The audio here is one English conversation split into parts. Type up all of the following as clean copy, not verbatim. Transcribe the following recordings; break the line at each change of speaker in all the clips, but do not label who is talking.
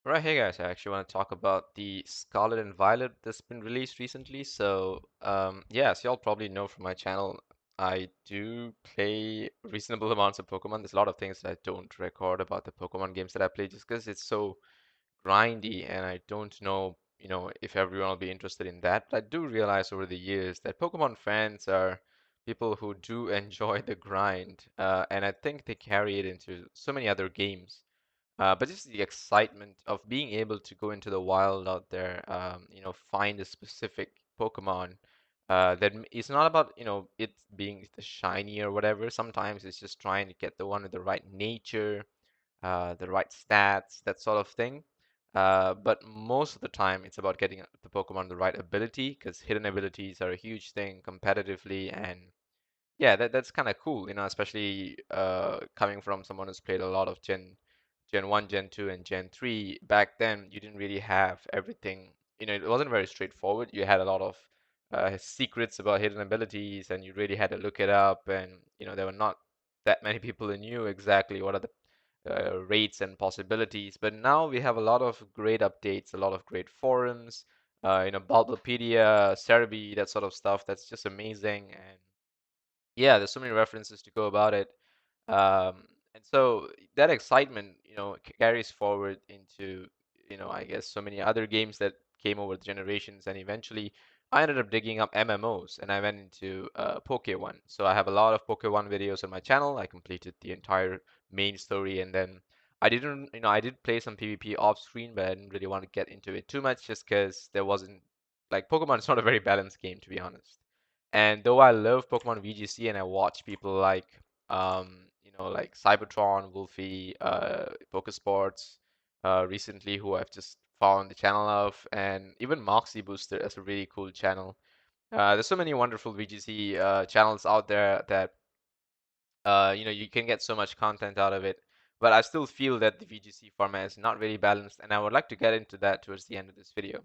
Right, hey guys, I actually want to talk about the Scarlet and Violet that's been released recently. Yeah, as y'all probably know from my channel, I do play reasonable amounts of Pokemon. There's a lot of things that I don't record about the Pokemon games that I play just because it's so grindy and I don't know, if everyone will be interested in that. But I do realize over the years that Pokemon fans are people who do enjoy the grind, and I think they carry it into so many other games. But just the excitement of being able to go into the wild out there, find a specific Pokemon it's not about, it being the shiny or whatever. Sometimes it's just trying to get the one with the right nature, the right stats, that sort of thing. But most of the time, it's about getting the Pokemon the right ability, because hidden abilities are a huge thing competitively, and yeah, that's kind of cool, especially coming from someone who's played a lot of Gen 1, Gen 2, and Gen 3. Back then, you didn't really have everything. It wasn't very straightforward. You had a lot of secrets about hidden abilities, and you really had to look it up. And, there were not that many people who knew exactly what are the rates and possibilities. But now we have a lot of great updates, a lot of great forums, Bulbapedia, Cerebi, that sort of stuff. That's just amazing. And yeah, there's so many references to go about it. And so that excitement, carries forward into, I guess so many other games that came over the generations. And eventually I ended up digging up MMOs and I went into Poke1. So I have a lot of Poke1 videos on my channel. I completed the entire main story and then I did play some PvP off screen, but I didn't really want to get into it too much just because there wasn't like Pokemon is not a very balanced game, to be honest. And though I love Pokemon VGC and I watch people like like Cybertron, Wolfie, Pokesports, recently who I've just found the channel of, and even Moxie Booster is a really cool channel. There's so many wonderful VGC channels out there that you can get so much content out of it. But I still feel that the VGC format is not really balanced, and I would like to get into that towards the end of this video.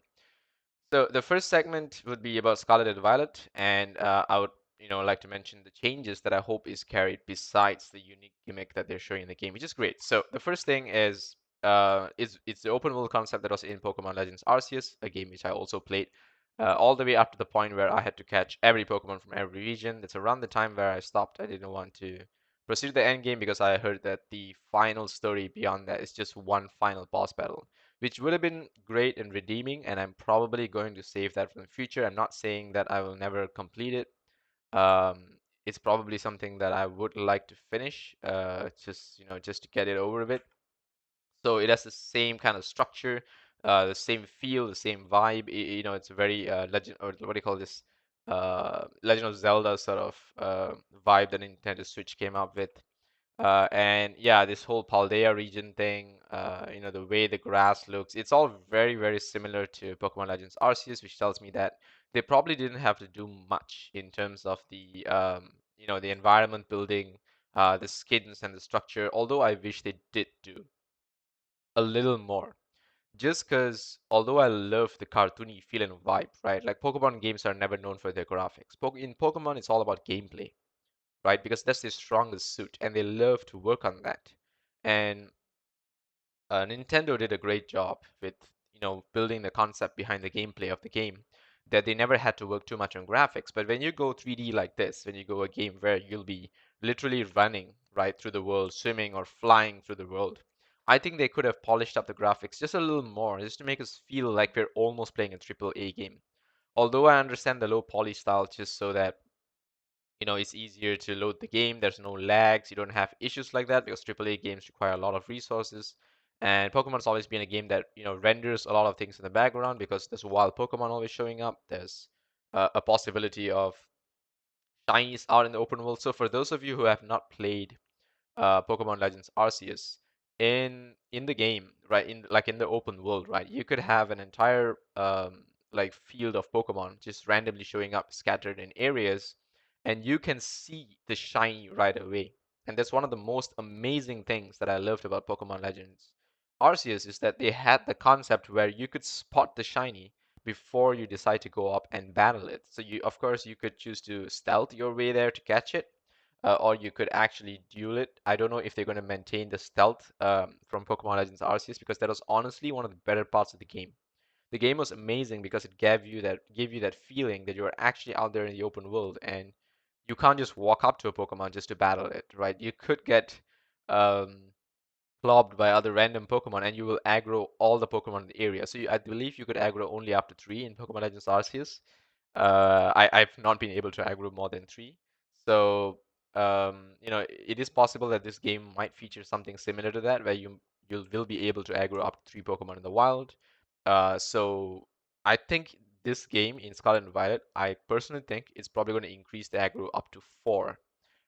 So the first segment would be about Scarlet and Violet, and I would, like to mention the changes that I hope is carried besides the unique gimmick that they're showing in the game, which is great. So the first thing is it's the open world concept that was in Pokemon Legends Arceus, a game which I also played all the way up to the point where I had to catch every Pokemon from every region. That's around the time where I stopped. I didn't want to proceed to the end game because I heard that the final story beyond that is just one final boss battle, which would have been great and redeeming, and I'm probably going to save that for the future. I'm not saying that I will never complete it. It's probably something that I would like to finish, just to get it over with. So it has the same kind of structure, the same feel, the same vibe. It's a very legend, or what do you call this? Legend of Zelda sort of vibe that Nintendo Switch came up with. And yeah, this whole Paldea region thing, the way the grass looks, it's all very, very similar to Pokemon Legends Arceus, which tells me that they probably didn't have to do much in terms of the environment building, the skins and the structure, although I wish they did do a little more. Just because, although I love the cartoony feel and vibe, right? Like Pokemon games are never known for their graphics. In Pokemon, it's all about gameplay, right? Because that's their strongest suit, and they love to work on that. And Nintendo did a great job with, building the concept behind the gameplay of the game, that they never had to work too much on graphics. But when you go 3D like this, when you go a game where you'll be literally running right through the world, swimming or flying through the world, I think they could have polished up the graphics just a little more, just to make us feel like we're almost playing a triple A game. Although I understand the low poly style just so that it's easier to load the game. There's no lags. You don't have issues like that because AAA games require a lot of resources. And Pokemon's always been a game that, renders a lot of things in the background because there's wild Pokemon always showing up. There's a possibility of shinies out in the open world. So for those of you who have not played Pokemon Legends Arceus in the game, right? In the open world, right? You could have an entire like field of Pokemon just randomly showing up scattered in areas, and you can see the shiny right away. And that's one of the most amazing things that I loved about Pokemon Legends Arceus is that they had the concept where you could spot the shiny before you decide to go up and battle it. So of course, you could choose to stealth your way there to catch it, or you could actually duel it. I don't know if they're going to maintain the stealth from Pokemon Legends Arceus because that was honestly one of the better parts of the game. The game was amazing because it gave you that feeling that you're actually out there in the open world and you can't just walk up to a Pokemon just to battle it, right? You could get um, clobbed by other random Pokemon and you will aggro all the Pokemon in the area. So I believe you could aggro only up to three in Pokemon Legends Arceus. I've not been able to aggro more than three. So it is possible that this game might feature something similar to that, where you will be able to aggro up to three Pokemon in the wild. So I think this game in Scarlet and Violet, I personally think it's probably going to increase the aggro up to four.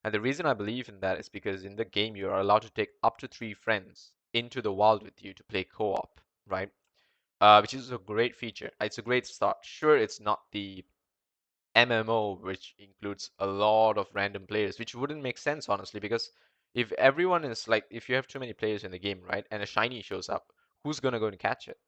And the reason I believe in that is because in the game you are allowed to take up to three friends into the wild with you to play co-op, right? Which is a great feature. It's a great start. Sure, it's not the MMO, which includes a lot of random players, which wouldn't make sense, honestly, because if everyone is like, if you have too many players in the game, right, and a shiny shows up, who's gonna go and catch it?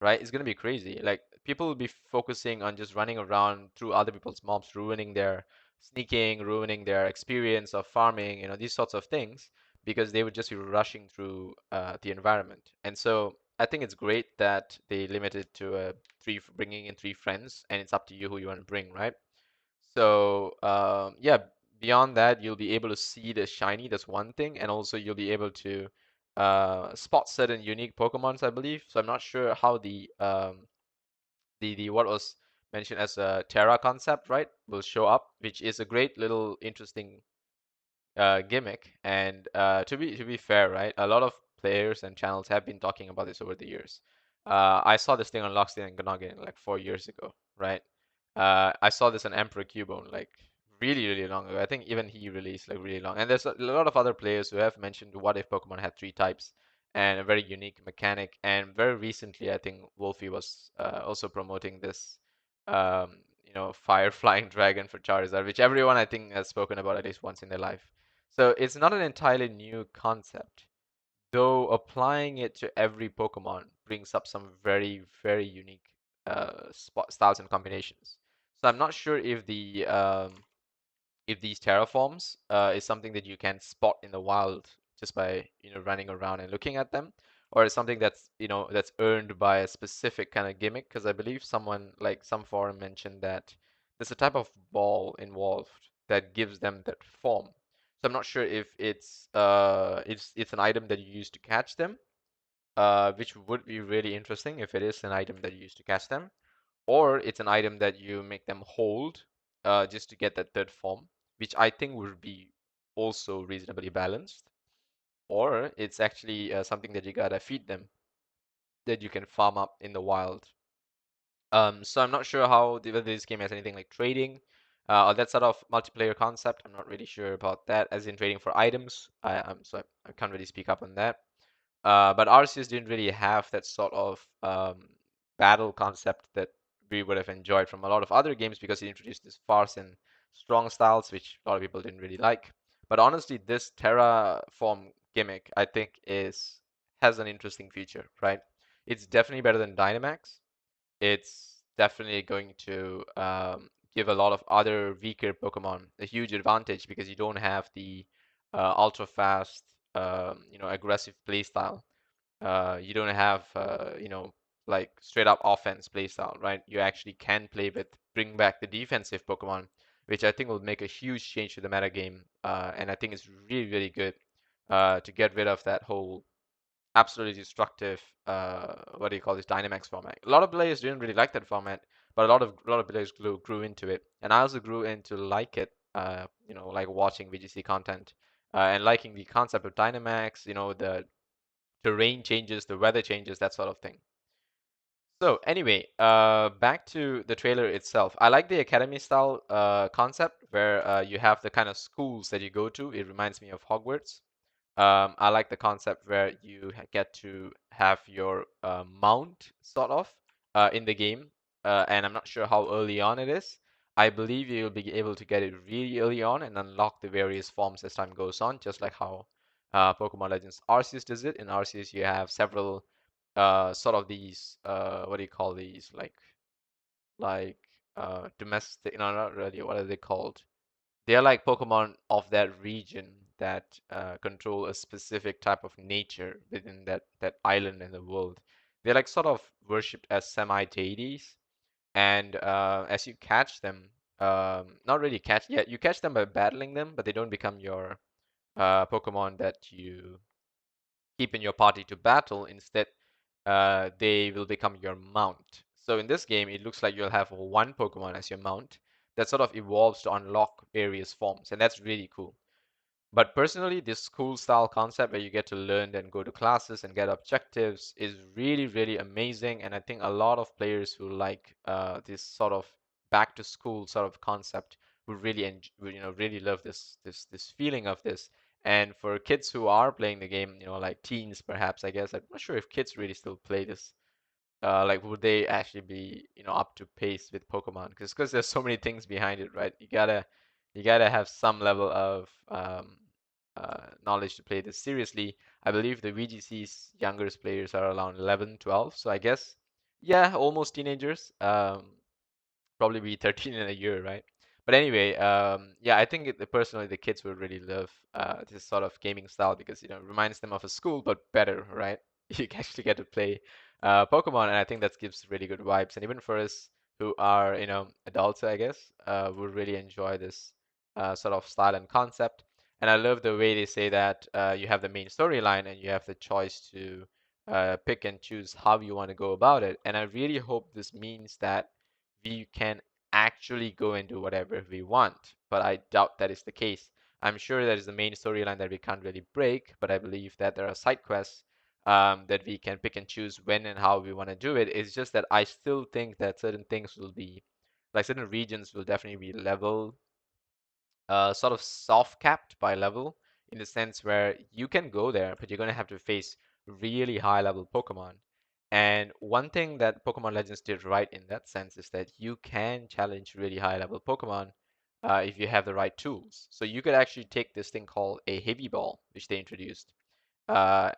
Right? It's gonna be crazy. Like people will be focusing on just running around through other people's mobs, ruining their sneaking, ruining their experience of farming, these sorts of things, because they would just be rushing through the environment. And so I think it's great that they limited to bringing in three friends, and it's up to you who you want to bring, right? So yeah, beyond that, you'll be able to see the shiny. That's one thing, and also you'll be able to spot certain unique Pokemons, I believe. So I'm not sure how the what was mentioned as a Terra concept, right, will show up, which is a great little interesting gimmick. And to be fair, right, a lot of players and channels have been talking about this over the years. I saw this thing on Lockstin and Gnoggin like 4 years ago, right? I saw this on Emperor Cubone like really, really long ago. I think even he released like really long. And there's a lot of other players who have mentioned what if Pokemon had three types and a very unique mechanic. And very recently, I think Wolfie was also promoting this, fire flying dragon for Charizard, which everyone I think has spoken about at least once in their life. So it's not an entirely new concept, though applying it to every Pokemon brings up some very, very unique styles and combinations. So I'm not sure if these terraforms is something that you can spot in the wild just by running around and looking at them, or is something that's earned by a specific kind of gimmick. Because I believe someone like some forum mentioned that there's a type of ball involved that gives them that form. So I'm not sure if it's an item that you use to catch them, which would be really interesting if it is an item that you use to catch them, or it's an item that you make them hold just to get that third form, which I think would be also reasonably balanced, or it's actually something that you gotta feed them that you can farm up in the wild. So I'm not sure whether this game has anything like trading or that sort of multiplayer concept. I'm not really sure about that, as in trading for items. I can't really speak up on that. But Arceus didn't really have that sort of battle concept that we would have enjoyed from a lot of other games because it introduced this fast and strong styles, which a lot of people didn't really like. But honestly, this Terraform gimmick, I think, has an interesting feature, right? It's definitely better than Dynamax. It's definitely going to give a lot of other weaker Pokemon a huge advantage because you don't have the ultra fast, aggressive playstyle. You don't have like straight up offense playstyle, right? You actually can play with bring back the defensive Pokemon, which I think will make a huge change to the metagame. And I think it's really, really good to get rid of that whole absolutely destructive what do you call this Dynamax format. A lot of players didn't really like that format, but a lot of players grew into it, and I also grew into like it. Like watching VGC content and liking the concept of Dynamax. The terrain changes, the weather changes, that sort of thing. So anyway, back to the trailer itself. I like the academy style concept where you have the kind of schools that you go to. It reminds me of Hogwarts. I like the concept where you get to have your mount sort of in the game, and I'm not sure how early on it is. I believe you'll be able to get it really early on and unlock the various forms as time goes on, just like how Pokemon Legends Arceus does it. In Arceus, you have several sort of these what do you call these like domestic? No, not really. What are they called? they're like Pokemon of that region that control a specific type of nature within that island in the world. They're like sort of worshipped as semi-deities, and as you catch them, not really catch, yeah, you catch them by battling them, but they don't become your Pokemon that you keep in your party to battle. Instead, they will become your mount. So in this game, it looks like you'll have one Pokemon as your mount that sort of evolves to unlock various forms, and that's really cool. But personally, this school style concept where you get to learn and go to classes and get objectives is really, really amazing. And I think a lot of players who like this sort of back to school sort of concept would really really love this feeling of this. And for kids who are playing the game, like teens perhaps, I guess I'm not sure if kids really still play this, like would they actually be up to pace with Pokemon? Because there's so many things behind it, right? You gotta have some level of knowledge to play this seriously. I believe the VGC's youngest players are around 11, 12, so I guess yeah, almost teenagers. Probably be 13 in a year, right? But anyway, yeah, I think personally the kids would really love this sort of gaming style because it reminds them of a school but better, right? You actually get to play Pokemon, and I think that gives really good vibes. And even for us who are adults, I guess, would really enjoy this sort of style and concept. And I love the way they say that you have the main storyline and you have the choice to pick and choose how you want to go about it. And I really hope this means that we can actually go and do whatever we want, but I doubt that is the case. I'm sure that is the main storyline that we can't really break, but I believe that there are side quests that we can pick and choose when and how we want to do it. It's just that I still think that certain things will be, like certain regions will definitely be level sort of soft capped by level in the sense where you can go there, but you're going to have to face really high level Pokemon. And one thing that Pokemon Legends did right in that sense is that you can challenge really high level Pokemon if you have the right tools. So you could actually take this thing called a heavy ball, which they introduced, uh,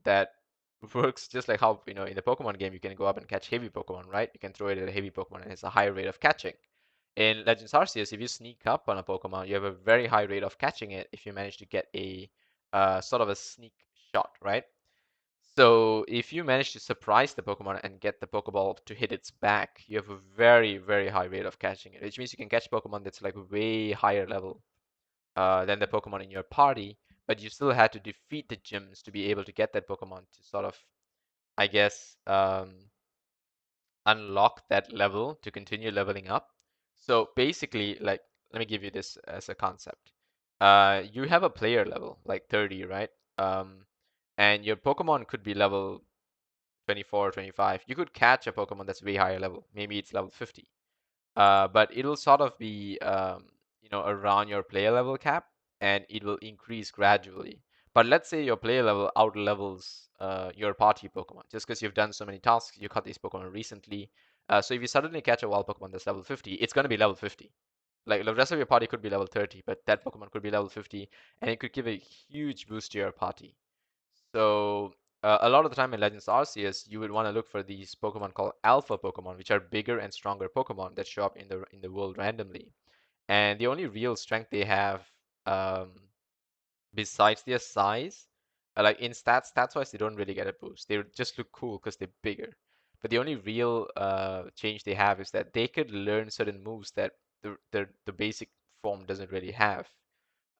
that works just like how, in the Pokemon game, you can go up and catch heavy Pokemon, right? You can throw it at a heavy Pokemon and it's a higher rate of catching. In Legends Arceus, if you sneak up on a Pokemon, you have a very high rate of catching it if you manage to get a sort of a sneak shot, right? So if you manage to surprise the Pokemon and get the Pokeball to hit its back, you have a very, very high rate of catching it, which means you can catch Pokemon that's like way higher level than the Pokemon in your party, but you still had to defeat the gyms to be able to get that Pokemon to sort of, I guess, unlock that level to continue leveling up. So basically, like, let me give you this as a concept. You have a player level, like 30, right? Um, and your Pokemon could be level 24, 25. You could catch a Pokemon that's way higher level. Maybe it's level 50. But it'll sort of be around your player level cap, and it will increase gradually. But let's say your player level out levels your party Pokemon just because you've done so many tasks, you caught these Pokemon recently. So if you suddenly catch a wild Pokemon that's level 50, it's going to be level 50. Like the rest of your party could be level 30, but that Pokemon could be level 50, and it could give a huge boost to your party. So a lot of the time in Legends Arceus, you would want to look for these Pokemon called Alpha Pokemon, which are bigger and stronger Pokemon that show up in the world randomly. And the only real strength they have, um, besides their size, like in stats wise, they don't really get a boost. They just look cool because they're bigger. But the only real change they have is that they could learn certain moves that the basic form doesn't really have.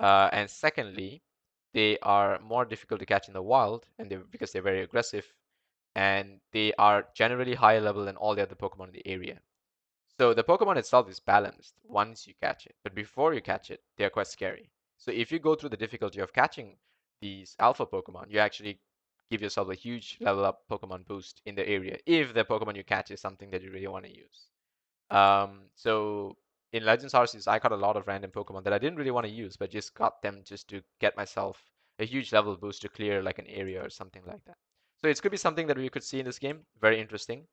And secondly, they are more difficult to catch in the wild, and because they're very aggressive, and they are generally higher level than all the other Pokemon in the area. So the Pokemon itself is balanced once you catch it, but before you catch it, they're quite scary. So if you go through the difficulty of catching these alpha Pokemon, you actually give yourself a huge level up Pokemon boost in the area if the Pokemon you catch is something that you really want to use. So in Legends Arceus, I caught a lot of random Pokemon that I didn't really want to use, but just got them just to get myself a huge level boost to clear like an area or something like that. So it could be something that we could see in this game. Very interesting.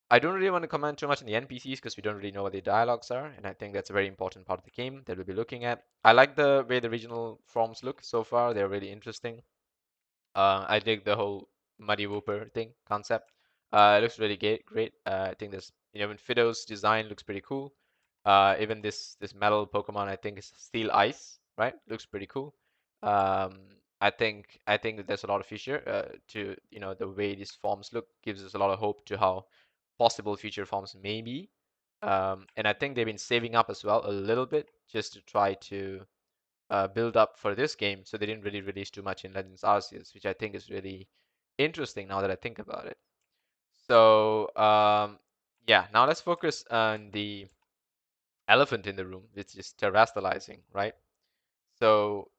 I don't really want to comment too much on the NPCs because we don't really know what their dialogues are, and I think that's a very important part of the game that we'll be looking at. I like the way the regional forms look so far. They're really interesting. I dig the whole Muddy Whooper thing concept. It looks really great. I think there's, even Fido's design looks pretty cool. Even this metal Pokemon, I think is Steel Ice, right? Looks pretty cool. Um, I think that there's a lot of future to the way these forms look gives us a lot of hope to how possible future forms may be. And I think they've been saving up as well a little bit just to try to build up for this game, so they didn't really release too much in Legends Arceus, which I think is really interesting now that I think about it. So yeah, now let's focus on the elephant in the room, which is Terastallizing, right? So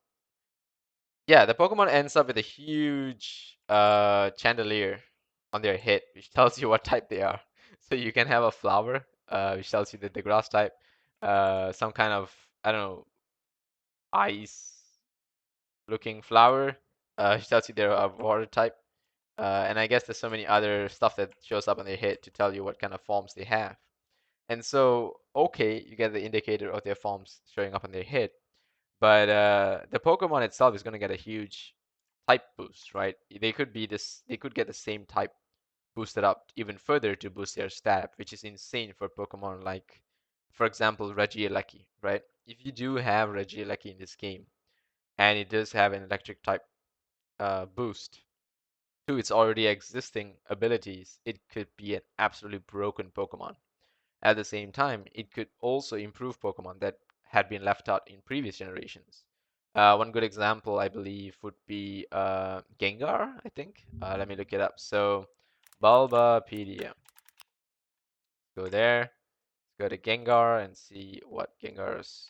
yeah, the Pokemon ends up with a huge chandelier on their head, which tells you what type they are. So you can have a flower, which tells you that the grass type, some kind of, I don't know, ice looking flower, which tells you they're a water type. And I guess there's so many other stuff that shows up on their head to tell you what kind of forms they have. And so, okay, you get the indicator of their forms showing up on their head, but the Pokemon itself is going to get a huge type boost, right? They could get the same type boosted up even further to boost their stat, which is insane for Pokemon like, for example, Regieleki, right? If you do have Regieleki in this game, and it does have an electric type boost to its already existing abilities, it could be an absolutely broken Pokemon. At the same time, it could also improve Pokemon that had been left out in previous generations. One good example, I believe, would be Gengar, I think. Let me look it up. So, Bulbapedia. Go there. Go to Gengar and see what Gengar's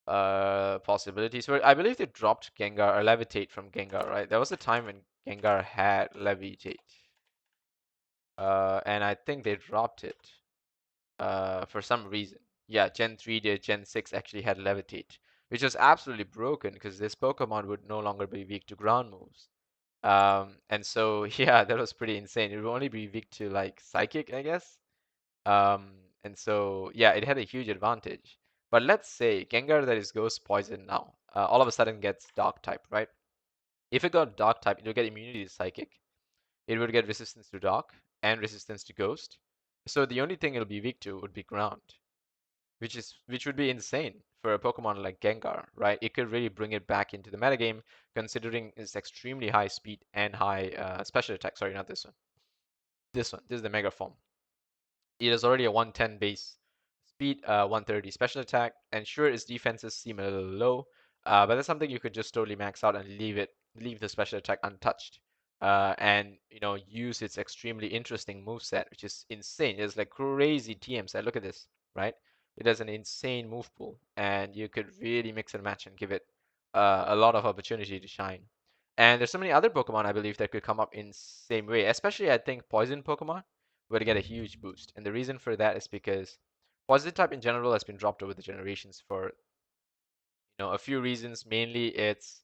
possibilities were. I believe they dropped Gengar or Levitate from Gengar, right? There was a time when Gengar had Levitate. And I think they dropped it. For some reason. Yeah, Gen 3 did, Gen 6 actually had Levitate, which was absolutely broken because this Pokemon would no longer be weak to ground moves. And so, yeah, that was pretty insane. It would only be weak to like Psychic, I guess. Um, and so, yeah, it had a huge advantage. But let's say Gengar that is Ghost Poison now, all of a sudden gets Dark type, right? If it got Dark type, it would get immunity to Psychic. It would get resistance to Dark and resistance to Ghost. So the only thing it'll be weak to would be Ground, which would be insane for a Pokemon like Gengar, right? It could really bring it back into the metagame, considering its extremely high speed and high special attack. Sorry, not this one. This one. This is the Mega Form. It is already a 110 base speed, 130 special attack, and sure, its defenses seem a little low, but that's something you could just totally max out and leave the special attack untouched, and use its extremely interesting moveset, which is insane. It's like crazy TM set. Look at this, right? It has an insane move pool, and you could really mix and match and give it a lot of opportunity to shine. And there's so many other Pokemon I believe that could come up in same way, especially I think Poison Pokemon would get a huge boost. And the reason for that is because Poison type in general has been dropped over the generations for a few reasons. Mainly, it's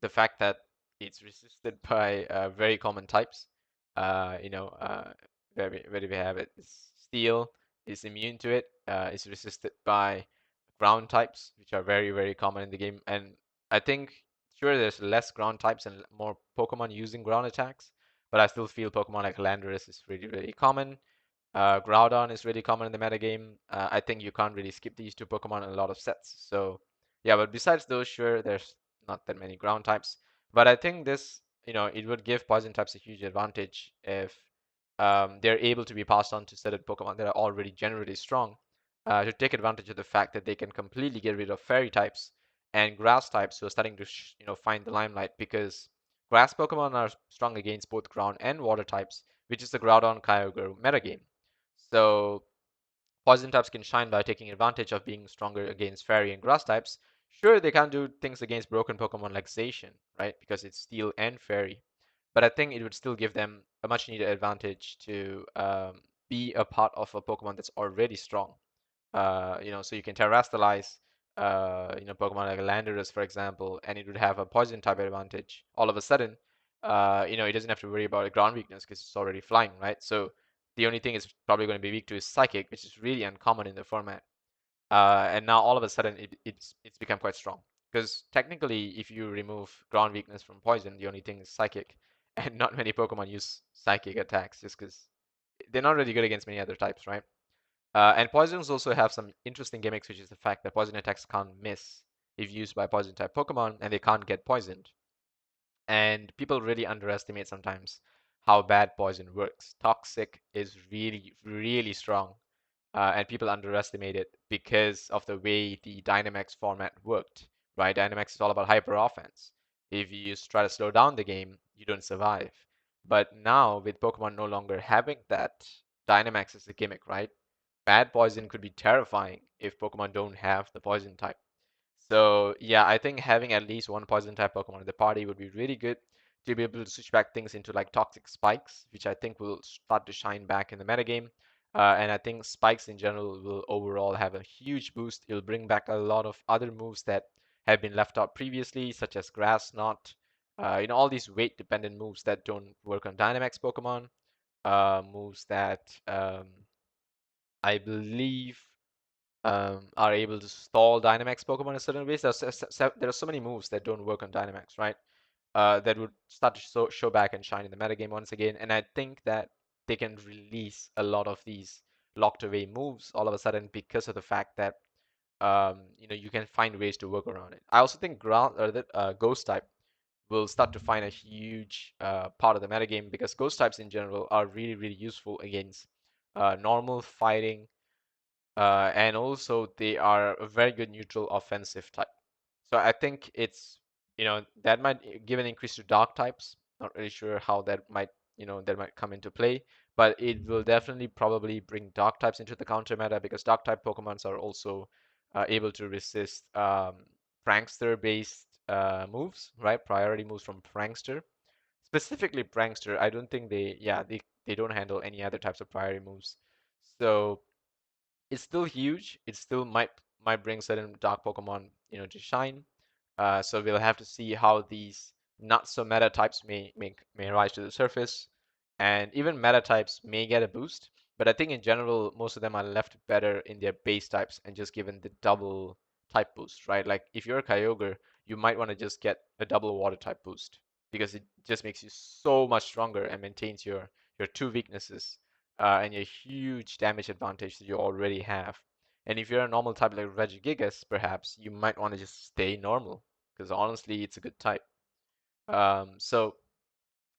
the fact that it's resisted by very common types. Uh, you know, uh, where do we have it? Steel is immune to it. It's resisted by ground types, which are very, very common in the game. And I think, sure, there's less ground types and more Pokemon using ground attacks, but I still feel Pokemon like Landorus is really, really common. Groudon is really common in the metagame. I think you can't really skip these two Pokemon in a lot of sets. So yeah, but besides those, sure, there's not that many ground types. But I think this, it would give poison types a huge advantage if they're able to be passed on to certain Pokemon that are already generally strong, to take advantage of the fact that they can completely get rid of fairy types and grass types who are starting to, find the limelight because grass Pokemon are strong against both ground and water types, which is the Groudon Kyogre metagame. So poison types can shine by taking advantage of being stronger against fairy and grass types. Sure, they can't do things against broken Pokemon like Zacian, right? Because it's steel and fairy. But I think it would still give them a much needed advantage to be a part of a Pokemon that's already strong. So you can Terrastellize, Pokemon like Landorus, for example, and it would have a poison type advantage. All of a sudden, it doesn't have to worry about a ground weakness because it's already flying, right? So the only thing it's probably going to be weak to is Psychic, which is really uncommon in the format. And now all of a sudden it's become quite strong. Because technically, if you remove ground weakness from poison, the only thing is Psychic, and not many Pokemon use Psychic attacks just because they're not really good against many other types, right? And poisons also have some interesting gimmicks, which is the fact that poison attacks can't miss if used by poison type Pokemon, and they can't get poisoned. And people really underestimate sometimes how bad poison works. Toxic is really, really strong, and people underestimate it because of the way the Dynamax format worked, right? Dynamax is all about hyper offense. If you just try to slow down the game, you don't survive. But now, with Pokemon no longer having that, Dynamax is the gimmick, right? Bad poison could be terrifying if Pokemon don't have the poison type. So yeah, I think having at least one poison type Pokemon in the party would be really good to be able to switch back things into like toxic spikes, which I think will start to shine back in the metagame. And I think spikes in general will overall have a huge boost. It'll bring back a lot of other moves that have been left out previously, such as Grass Knot. All these weight dependent moves that don't work on Dynamax Pokemon. Moves that I believe are able to stall Dynamax Pokemon in certain ways. There are so many moves that don't work on Dynamax, right? That would start to show back and shine in the metagame once again. And I think that they can release a lot of these locked away moves all of a sudden because of the fact that you can find ways to work around it. I also think Ghost type will start to find a huge part of the metagame because Ghost types in general are really, really useful against normal fighting and also they are a very good neutral offensive type. So I think that might give an increase to dark types. Not really sure how that might come into play, but it will definitely probably bring dark types into the counter meta because dark type Pokemons are also able to resist Prankster based moves, right? Priority moves from Prankster. Specifically Prankster, I don't think they don't handle any other types of priority moves. So it's still huge. It still might bring certain dark Pokemon, to shine. So we'll have to see how these not so meta types may rise to the surface, and even meta types may get a boost. But I think in general, most of them are left better in their base types and just given the double type boost, right? Like if you're a Kyogre, you might want to just get a double water type boost because it just makes you so much stronger and maintains your two weaknesses and your huge damage advantage that you already have. And if you're a normal type like Regigigas, perhaps you might want to just stay normal because honestly, it's a good type. So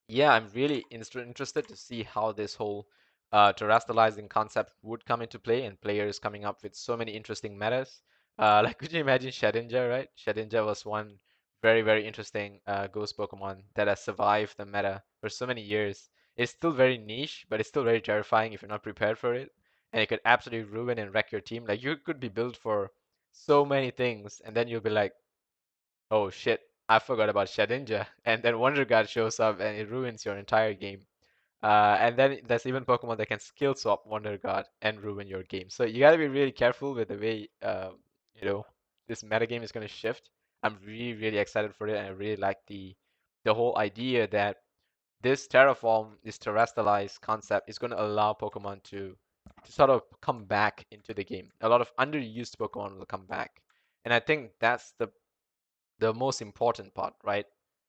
yeah, I'm really interested to see how this whole terrestrializing concept would come into play and players coming up with so many interesting metas. Like, could you imagine Shedinja, right? Shedinja was one very, very interesting ghost Pokemon that has survived the meta for so many years. It's still very niche, but it's still very terrifying if you're not prepared for it. And it could absolutely ruin and wreck your team. Like, you could be built for so many things, and then you'll be like, oh shit, I forgot about Shedinja. And then Wonder Guard shows up and it ruins your entire game. And then there's even Pokemon that can skill swap Wonder Guard and ruin your game. So you gotta be really careful with the way you know this metagame is gonna shift. I'm really, really excited for it, and I really like the whole idea that this terraform, this terrestrialize concept is gonna allow Pokemon to sort of come back into the game. A lot of underused Pokemon will come back. And I think that's the most important part, right?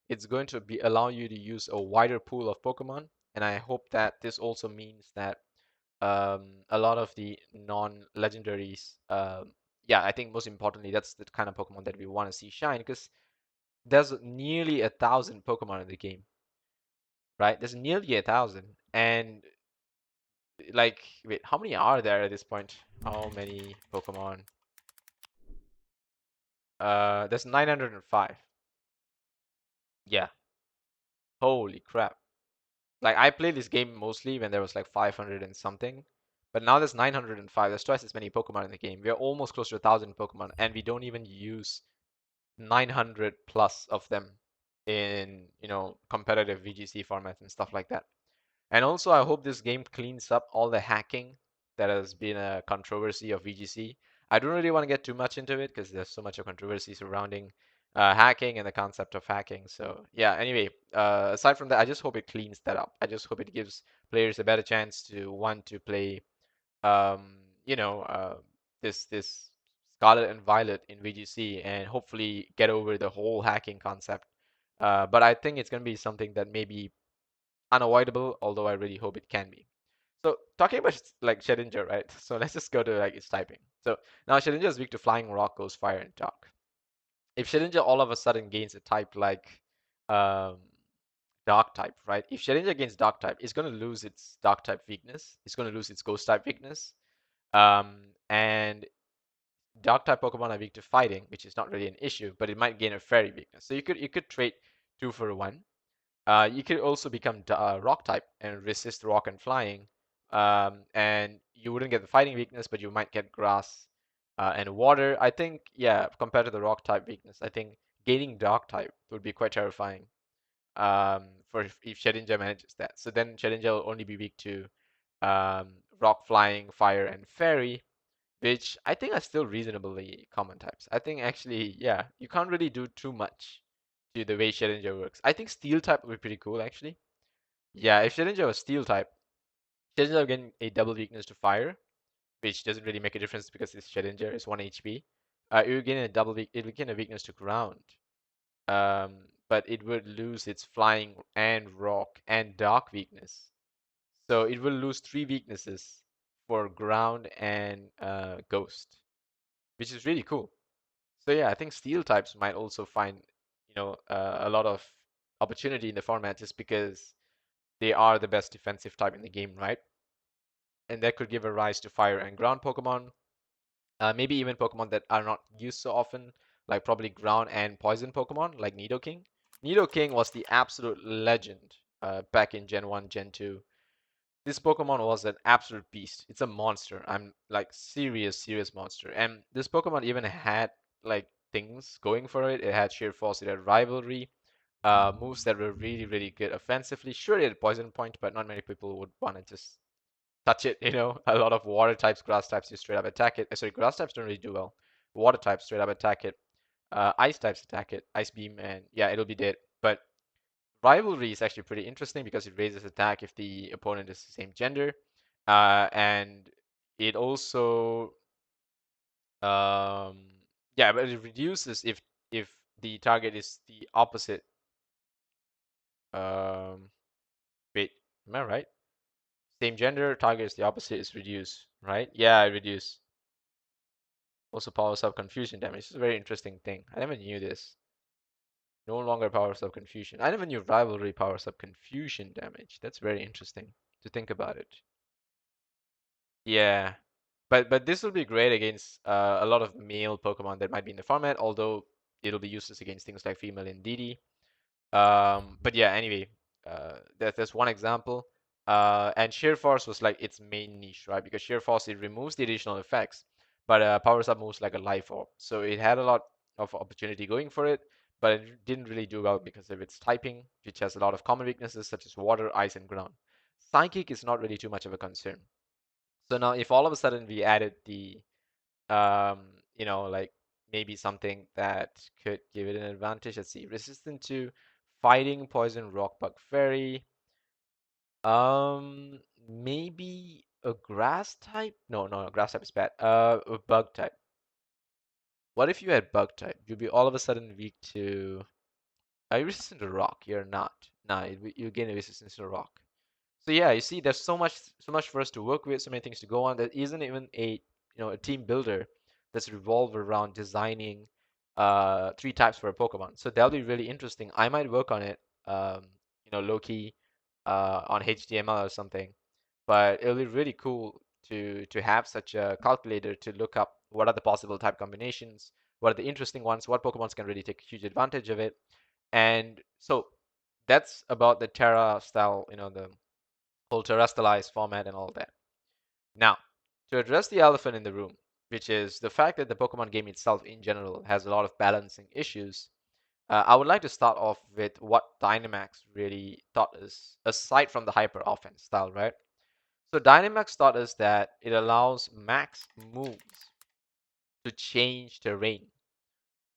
It's going to be allow you to use a wider pool of Pokemon, and I hope that this also means that a lot of the non-legendaries, yeah, I think most importantly, that's the kind of Pokemon that we want to see shine because there's nearly 1,000 Pokemon in the game, right? There's nearly 1,000, and like, wait, how many are there at this point? How many Pokemon? There's 905. Yeah, holy crap. Like I played this game mostly when there was like 500 and something, but now there's 905. There's twice as many Pokemon in the game. We are almost close to 1,000 Pokemon, and we don't even use 900 plus of them in competitive VGC formats and stuff like that. And also, I hope this game cleans up all the hacking that has been a controversy of VGC. I don't really want to get too much into it because there's so much of controversy surrounding hacking and the concept of hacking. So yeah, anyway, aside from that, I just hope it cleans that up. I just hope it gives players a better chance to want to play, um, you know, uh, this Scarlet and Violet in VGC and hopefully get over the whole hacking concept. But I think it's going to be something that maybe unavoidable, although I really hope it can be. So talking about like Shedinja, right? So let's just go to like its typing. So now Shedinja is weak to flying, rock, ghost, fire, and dark. If Shedinja all of a sudden gains a type like um, dark type, right? If Shedinja gains dark type, it's going to lose its dark type weakness. It's going to lose its ghost type weakness. And dark type Pokemon are weak to fighting, which is not really an issue, but it might gain a fairy weakness. So you could trade 2 for 1. You could also become rock type and resist rock and flying. And you wouldn't get the fighting weakness, but you might get grass and water. I think, yeah, compared to the rock type weakness, I think gaining dark type would be quite terrifying for if Shedinja manages that. So then Shedinja will only be weak to rock, flying, fire, and fairy, which I think are still reasonably common types. I think actually, yeah, you can't really do too much to the way Shedinja works. I think Steel type would be pretty cool actually. Yeah, if Shedinja was Steel type, Shedinja would gain a double weakness to fire, which doesn't really make a difference because it's Shedinja, it's 1 HP. It would gain a it would gain a weakness to ground. But it would lose its flying and rock and dark weakness. So it will lose 3 weaknesses for ground and ghost, which is really cool. So yeah, I think steel types might also find, a lot of opportunity in the format just because they are the best defensive type in the game, right? And that could give a rise to fire and ground Pokemon. Maybe even Pokemon that are not used so often, like probably ground and poison Pokemon, like Nidoking. Nidoking was the absolute legend back in Gen 1, Gen 2. This Pokemon was an absolute beast. It's a monster. I'm like serious monster. And this Pokemon even had like things going for it. It had sheer force, it had rivalry, moves that were really good offensively. Sure, it had poison point, but not many people would want to just touch it. A lot of water types, grass types, just straight up attack it. Sorry, grass types don't really do well. Water types straight up attack it. Ice types attack it. Ice beam, and yeah, it'll be dead. But rivalry is actually pretty interesting because it raises attack if the opponent is the same gender, and it also, um, yeah, but it reduces if the target is the opposite. Um, wait, am I right? Same gender, target is the opposite is reduced, right? Yeah, reduce. Also powers up confusion damage. It's a very interesting thing. I never knew this. No longer powers up confusion. I never knew rivalry powers up confusion damage. That's very interesting to think about it. Yeah, but this will be great against a lot of male Pokemon that might be in the format, although it'll be useless against things like female Indeedee. But yeah, anyway, that's one example. And Sheer Force was like its main niche, right? Because Sheer Force, it removes the additional effects, but powers up moves like a Life Orb. So it had a lot of opportunity going for it, but it didn't really do well because of its typing, which has a lot of common weaknesses such as water, ice, and ground. Psychic is not really too much of a concern. So now if all of a sudden we added the, like maybe something that could give it an advantage. Let's see, resistant to fighting, poison, rock, bug, fairy. Maybe a grass type? No, grass type is bad. A bug type. What if you had bug type? You'd be all of a sudden weak to. Are you resistant to rock? You're not. Nah, you gain a resistance to rock. So yeah, you see, there's so much for us to work with, so many things to go on. There isn't even a team builder that's revolved around designing 3 types for a Pokemon. So that'll be really interesting. I might work on it, low key, on HTML or something. But it'll be really cool to have such a calculator to look up what are the possible type combinations, what are the interesting ones, what Pokemons can really take huge advantage of it. And so that's about the Terra style, the whole Terastellize format and all that. Now, to address the elephant in the room, which is the fact that the Pokemon game itself in general has a lot of balancing issues, I would like to start off with what Dynamax really taught us, aside from the hyper offense style, right? So Dynamax taught us that it allows max moves to change terrain.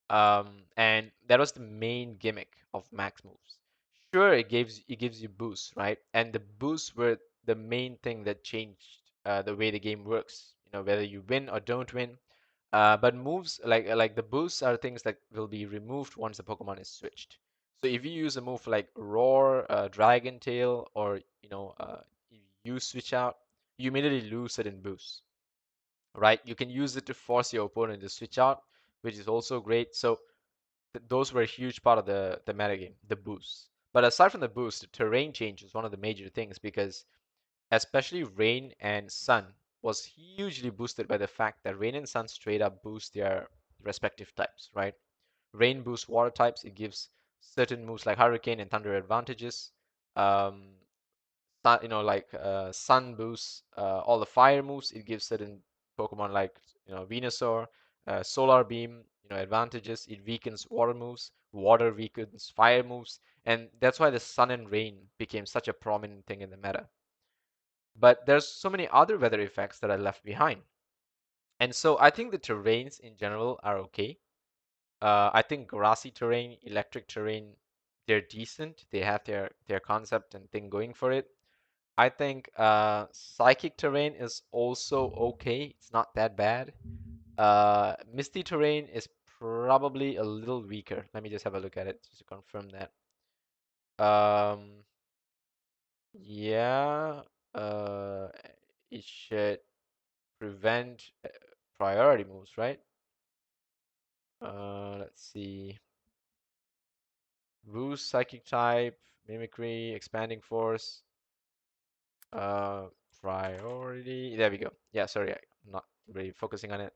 And that was the main gimmick of max moves. Sure, it gives you boosts, right? And the boosts were the main thing that changed the way the game works. Whether you win or don't win. But moves like the boosts are things that will be removed once the Pokemon is switched. So if you use a move like Roar, Dragon Tail, or you switch out, you immediately lose certain boosts, right? You can use it to force your opponent to switch out, which is also great. So those were a huge part of the metagame, the boosts. But aside from the boost, the terrain change is one of the major things because especially Rain and Sun was hugely boosted by the fact that Rain and Sun straight up boost their respective types, right? Rain boosts water types. It gives certain moves like Hurricane and Thunder advantages. Um, Sun boosts all the fire moves. It gives certain Pokemon like Venusaur, Solar Beam, advantages. It weakens water moves. Water weakens fire moves, and that's why the Sun and Rain became such a prominent thing in the meta. But there's so many other weather effects that are left behind, and so I think the terrains in general are okay. I think grassy terrain, electric terrain, they're decent. They have their concept and thing going for it. I think psychic terrain is also okay. It's not that bad. Misty terrain is probably a little weaker. Let me just have a look at it just to confirm that. Um, yeah, uh, it should prevent priority moves, right? Let's see. Boost, psychic type, mimicry, expanding force, uh, priority. There we go. Yeah, sorry, I'm not really focusing on it.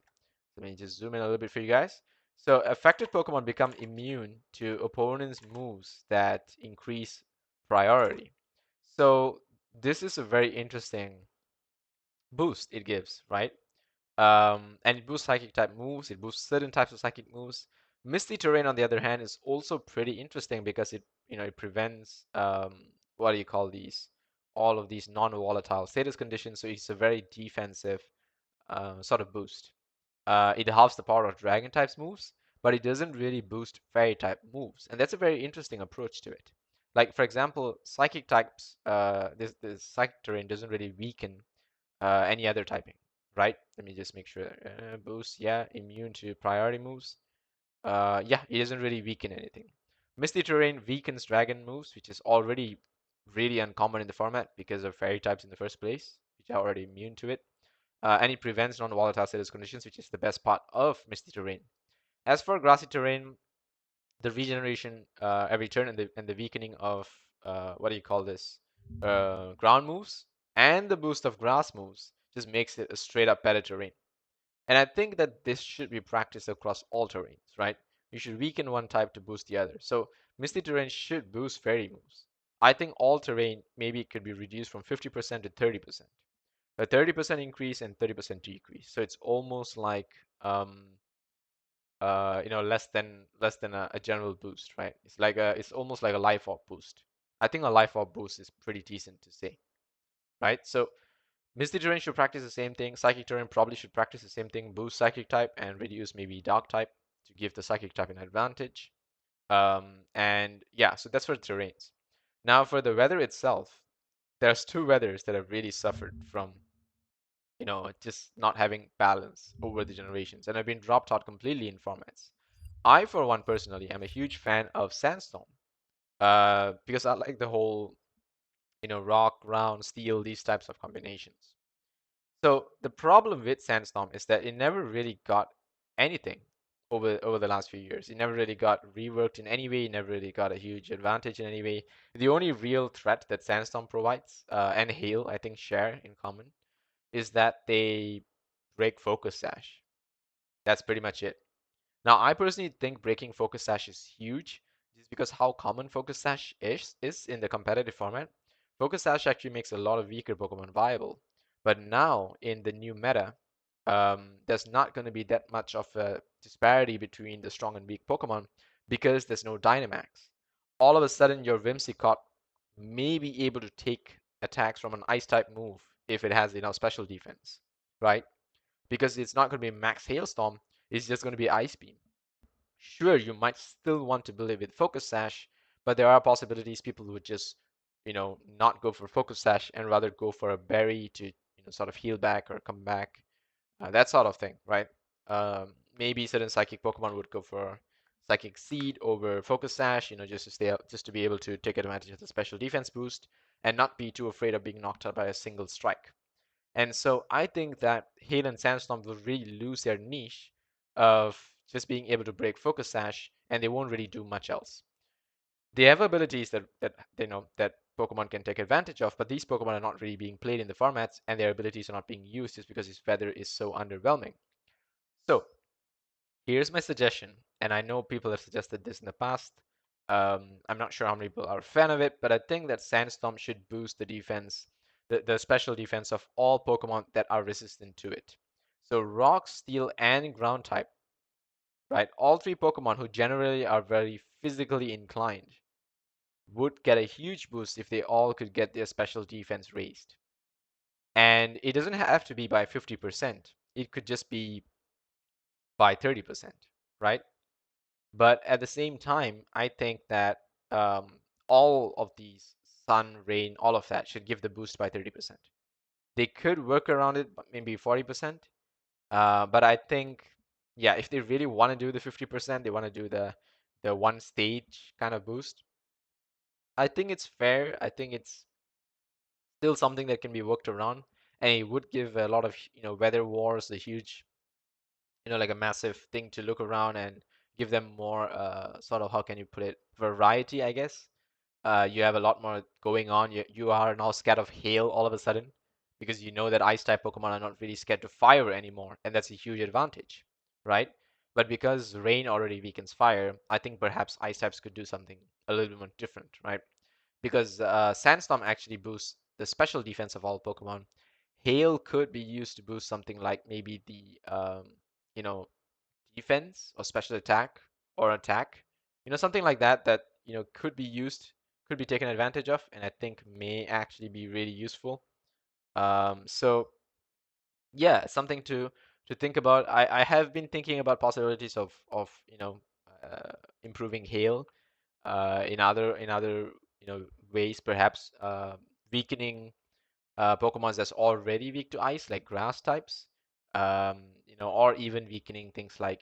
Let me just zoom in a little bit for you guys. So affected Pokemon become immune to opponents' moves that increase priority. So this is a very interesting boost it gives, right? And it boosts psychic type moves. It boosts certain types of psychic moves. Misty terrain, on the other hand, is also pretty interesting because it prevents what do you call these? All of these non-volatile status conditions. So it's a very defensive sort of boost. It halves the power of dragon types moves, but it doesn't really boost fairy type moves, and that's a very interesting approach to it. Like for example, psychic types, this psychic terrain doesn't really weaken any other typing, right? Let me just make sure. Boost, yeah, immune to priority moves. Yeah, it doesn't really weaken anything. Misty terrain weakens dragon moves, which is already really uncommon in the format because of fairy types in the first place, which are already immune to it. And it prevents non-volatile status conditions, which is the best part of Misty Terrain. As for Grassy Terrain, the regeneration every turn and the weakening of what do you call this? Ground moves and the boost of grass moves just makes it a straight up better terrain. And I think that this should be practiced across all terrains, right? You should weaken one type to boost the other. So Misty Terrain should boost fairy moves. I think all terrain maybe it could be reduced from 50% to 30%. A 30% increase and 30% decrease. So it's almost like less than a general boost, right? It's almost like a life orb boost. I think a life orb boost is pretty decent to say, right? So Misty Terrain should practice the same thing. Psychic Terrain probably should practice the same thing. Boost Psychic type and reduce maybe Dark type to give the Psychic type an advantage. And yeah, so that's for the terrains. Now for the weather itself, there's two weathers that have really suffered from just not having balance over the generations and have been dropped out completely in formats. I, for one, personally, am a huge fan of Sandstorm because I like the whole, rock, ground, steel, these types of combinations. So the problem with Sandstorm is that it never really got anything over the last few years. It never really got reworked in any way. It never really got a huge advantage in any way. The only real threat that Sandstorm provides, and Hail, I think, share in common, is that they break focus sash. That's pretty much it. Now, I personally think breaking focus sash is huge, just because how common focus sash is in the competitive format. Focus sash actually makes a lot of weaker Pokemon viable. But now in the new meta, there's not going to be that much of a disparity between the strong and weak Pokemon because there's no Dynamax. All of a sudden, your Whimsicott may be able to take attacks from an Ice type move if it has enough special defense, right? Because it's not going to be max Hailstorm, it's just going to be Ice Beam. Sure, you might still want to build it with Focus Sash, but there are possibilities people would just, not go for Focus Sash and rather go for a berry to, sort of heal back or come back, that sort of thing, right? Maybe certain Psychic Pokemon would go for Psychic Seed over Focus Sash, just to be able to take advantage of the special defense boost and not be too afraid of being knocked out by a single strike. And so I think that Hail and Sandstorm will really lose their niche of just being able to break Focus Sash, and they won't really do much else. They have abilities that you know that Pokemon can take advantage of, but these Pokemon are not really being played in the formats, and their abilities are not being used just because this weather is so underwhelming. So here's my suggestion, and I know people have suggested this in the past. I'm not sure how many people are a fan of it, but I think that Sandstorm should boost the defense, the special defense of all Pokemon that are resistant to it. So Rock, Steel, and Ground type, right? All three Pokemon who generally are very physically inclined would get a huge boost if they all could get their special defense raised. And it doesn't have to be by 50%. It could just be by 30%, right? But at the same time, I think that all of these sun, rain, all of that should give the boost by 30%. They could work around it, maybe 40%. But I think, yeah, if they really want to do the 50%, they want to do the one stage kind of boost. I think it's fair. I think it's still something that can be worked around, and it would give a lot of, weather wars a huge, like a massive thing to look around and give them more sort of, how can you put it, variety, I guess. You have a lot more going on. You are now scared of hail all of a sudden because you know that ice type Pokemon are not really scared to fire anymore, and that's a huge advantage, right? But because rain already weakens fire, I think perhaps ice types could do something a little bit more different, right? Because Sandstorm actually boosts the special defense of all Pokemon. Hail could be used to boost something like maybe the you know, defense or special attack or attack, something like that that could be used, could be taken advantage of, and I think may actually be really useful. So yeah, something to think about. I have been thinking about possibilities of improving hail in other ways, perhaps weakening Pokemon that's already weak to ice, like grass types, or even weakening things like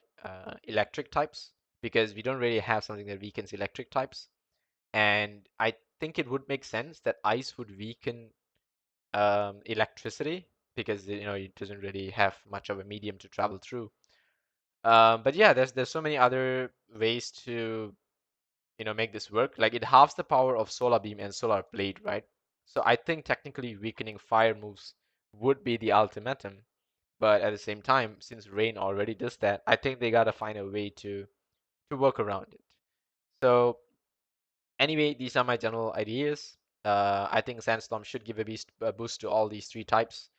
electric types, because we don't really have something that weakens electric types. And I think it would make sense that ice would weaken electricity because it doesn't really have much of a medium to travel through. But yeah, there's so many other ways to make this work. Like it halves the power of Solar Beam and Solar Blade, right? So I think technically weakening fire moves would be the ultimatum. But at the same time, since Rain already does that, I think they gotta find a way to work around it. So anyway, these are my general ideas. I think Sandstorm should give a boost to all these three types,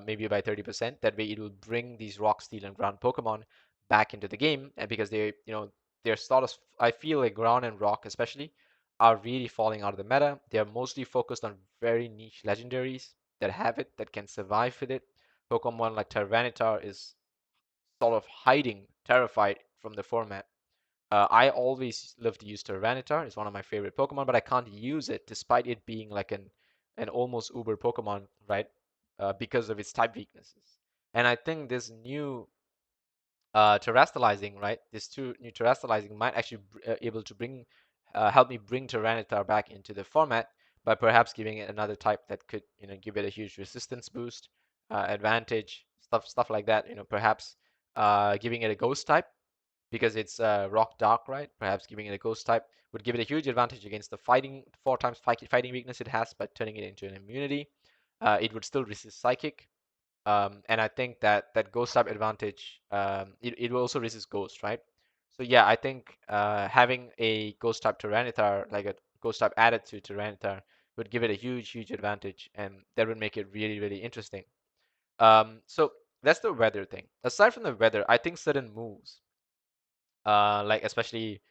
maybe by 30%. That way, it will bring these Rock, Steel, and Ground Pokemon back into the game, and because they're sort of, I feel like Ground and Rock especially are really falling out of the meta. They're mostly focused on very niche legendaries that have it, that can survive with it. Pokemon like Tyranitar is sort of hiding, terrified from the format. I always love to use Tyranitar. It's one of my favorite Pokemon, but I can't use it despite it being like an almost uber Pokemon, right? Because of its type weaknesses. And I think this new Terastallizing, right? This two new Terastallizing might actually able to help me bring Tyranitar back into the format by perhaps giving it another type that could, give it a huge resistance boost, advantage, stuff like that. Perhaps giving it a Ghost type because it's rock dark, right? Perhaps giving it a ghost type would give it a huge advantage against the fighting 4 times fighting weakness it has by turning it into an immunity. It would still resist psychic, and I think that ghost type advantage, it will also resist ghost, right? So yeah, I think having a ghost type Tyranitar, like a ghost type added to Tyranitar, would give it a huge advantage, and that would make it really interesting. So that's the weather thing. Aside from the weather, I think certain moves like especially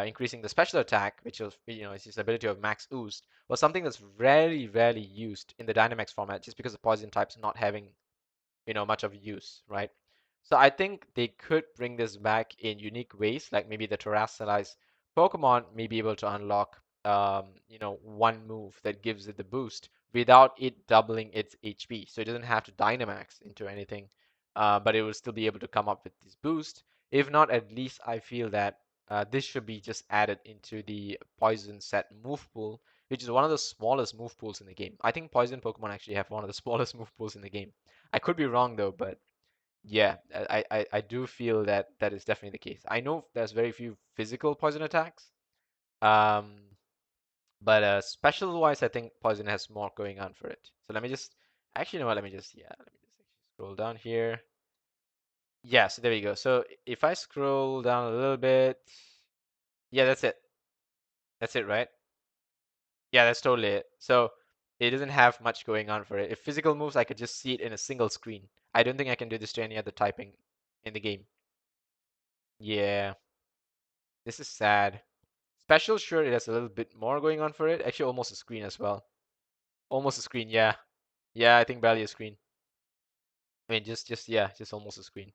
increasing the special attack, which is it's his ability of max oost, was something that's rarely used in the Dynamax format, just because of poison types not having much of use, right? So I think they could bring this back in unique ways, like maybe the Terrastellize Pokemon may be able to unlock, one move that gives it the boost without it doubling its HP. So it doesn't have to Dynamax into anything, but it will still be able to come up with this boost. If not, at least I feel that this should be just added into the Poison set move pool, which is one of the smallest move pools in the game. I think poison Pokemon actually have one of the smallest move pools in the game. I could be wrong though, but yeah, I do feel that that is definitely the case. I know there's very few physical poison attacks, um, but special wise, I think poison has more going on for it. So let me just actually, you know what? Let me just actually scroll down here. Yeah, so there we go. So if I scroll down a little bit, yeah, that's it. That's it, right? Yeah, that's totally it. So it doesn't have much going on for it. If physical moves, I could just see it in a single screen. I don't think I can do this to any other typing in the game. Yeah, this is sad. Special, sure, it has a little bit more going on for it. Actually, almost a screen as well. Almost a screen, yeah. Yeah, I think barely a screen. I mean, yeah, just almost a screen.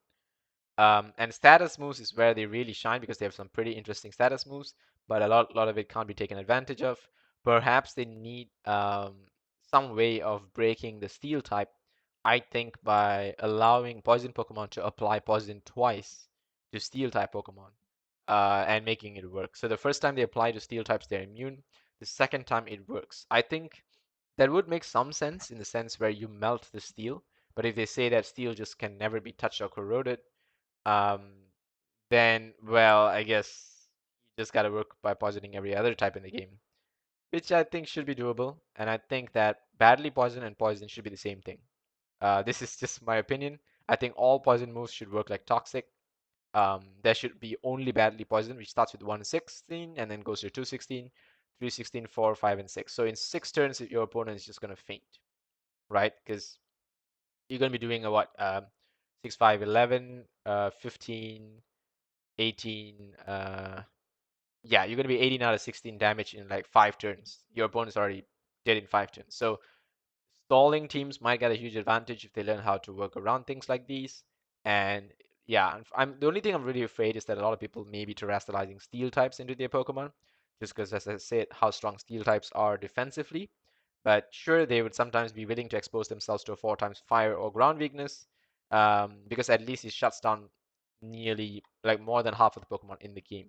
And status moves is where they really shine because they have some pretty interesting status moves, but a lot of it can't be taken advantage of. Perhaps they need some way of breaking the steel type, I think, by allowing poison Pokemon to apply poison twice to steel type Pokemon, and making it work. So the first time they apply to steel types, they're immune. The second time it works. I think that would make some sense in the sense where you melt the steel, but if they say that steel just can never be touched or corroded, um, then, well, I guess you just gotta work by poisoning every other type in the game, which I think should be doable. And I think that badly poison and poison should be the same thing. This is just my opinion. I think all poison moves should work like toxic. There should be only badly poison, which starts with 116 and then goes to 216, 316, 4, 5, and 6. So in 6 turns, your opponent is just gonna faint, right? Because you're gonna be doing a what? 6, 5, 11, 15, 18, yeah, you're gonna be 18 out of 16 damage in like 5 turns. Your opponent's already dead in 5 turns. So stalling teams might get a huge advantage if they learn how to work around things like these. And yeah, I'm the only thing I'm really afraid is that a lot of people may be terrestrializing steel types into their Pokemon, just because, as I said, how strong steel types are defensively. But sure, they would sometimes be willing to expose themselves to a 4 times fire or ground weakness, because at least it shuts down nearly like more than half of the Pokemon in the game.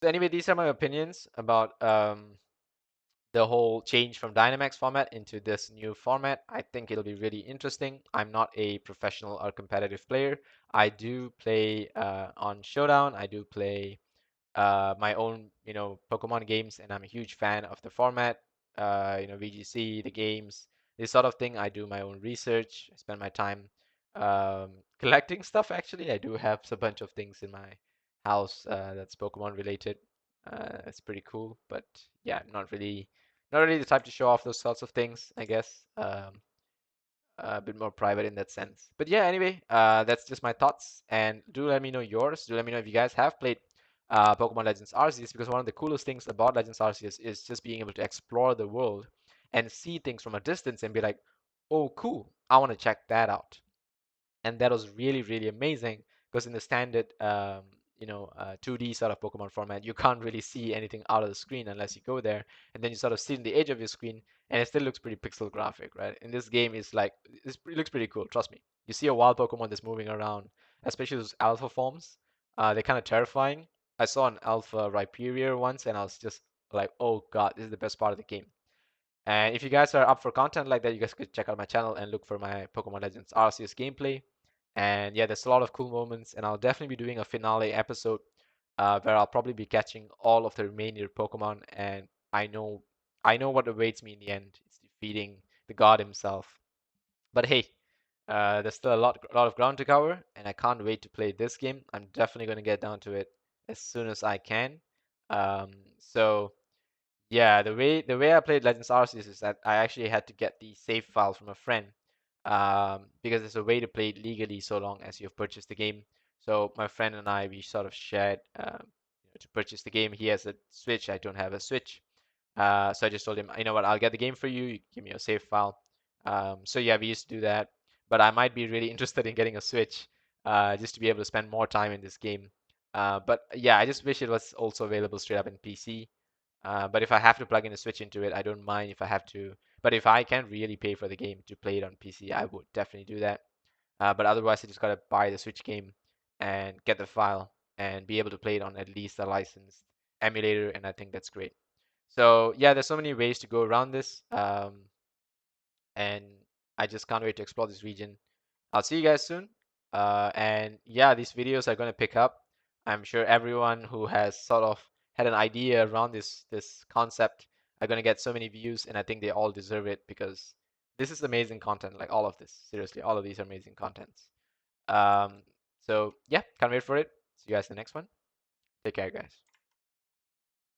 So anyway, these are my opinions about the whole change from Dynamax format into this new format. I think it'll be really interesting. I'm not a professional or competitive player. I do play on Showdown. I do play my own, Pokemon games, and I'm a huge fan of the format. VGC, the games, this sort of thing. I do my own research. I spend my time collecting stuff. Actually, I do have a bunch of things in my house that's Pokemon related. It's pretty cool, but yeah, not really the type to show off those sorts of things, I guess. A bit more private in that sense. But yeah, anyway, that's just my thoughts. And do let me know yours. Do let me know if you guys have played Pokemon Legends Arceus, because one of the coolest things about Legends Arceus is just being able to explore the world and see things from a distance and be like, oh, cool, I want to check that out. And that was really really amazing because in the standard 2D sort of Pokemon format, you can't really see anything out of the screen unless you go there, and then you sort of sit in the edge of your screen, and it still looks pretty pixel graphic, right? In this game, it looks pretty cool. Trust me. You see a wild Pokemon that's moving around, especially those alpha forms. They're kind of terrifying. I saw an alpha Rhyperior once, and I was just like, oh god, this is the best part of the game. And if you guys are up for content like that, you guys could check out my channel and look for my Pokemon Legends Arceus gameplay. And yeah, there's a lot of cool moments, and I'll definitely be doing a finale episode where I'll probably be catching all of the remaining Pokemon, and I know I know what awaits me in the end. It's defeating the god himself. But hey, there's still a lot of ground to cover, and I can't wait to play this game. I'm definitely going to get down to it as soon as I can. So yeah, the way I played Legends Arceus is that I actually had to get the save file from a friend, because there's a way to play it legally so long as you've purchased the game. So my friend and I, we sort of shared to purchase the game. He has a Switch, I don't have a Switch. So I just told him, you know what, I'll get the game for you. You give me a save file. So yeah, we used to do that. But I might be really interested in getting a Switch, just to be able to spend more time in this game. But yeah, I just wish it was also available straight up in PC. But if I have to plug in a Switch into it, I don't mind if I have to. But if I can really pay for the game to play it on PC, I would definitely do that. But otherwise, I just gotta buy the Switch game and get the file and be able to play it on at least a licensed emulator, and I think that's great. So yeah, there's so many ways to go around this, and I just can't wait to explore this region. I'll see you guys soon. And yeah, these videos are going to pick up. I'm sure everyone who has sort of had an idea around this concept are going to get so many views, and I think they all deserve it because this is amazing content. Like all of this, seriously, all of these are amazing contents. Um, so yeah, can't wait for it. See you guys in the next one. Take care, guys.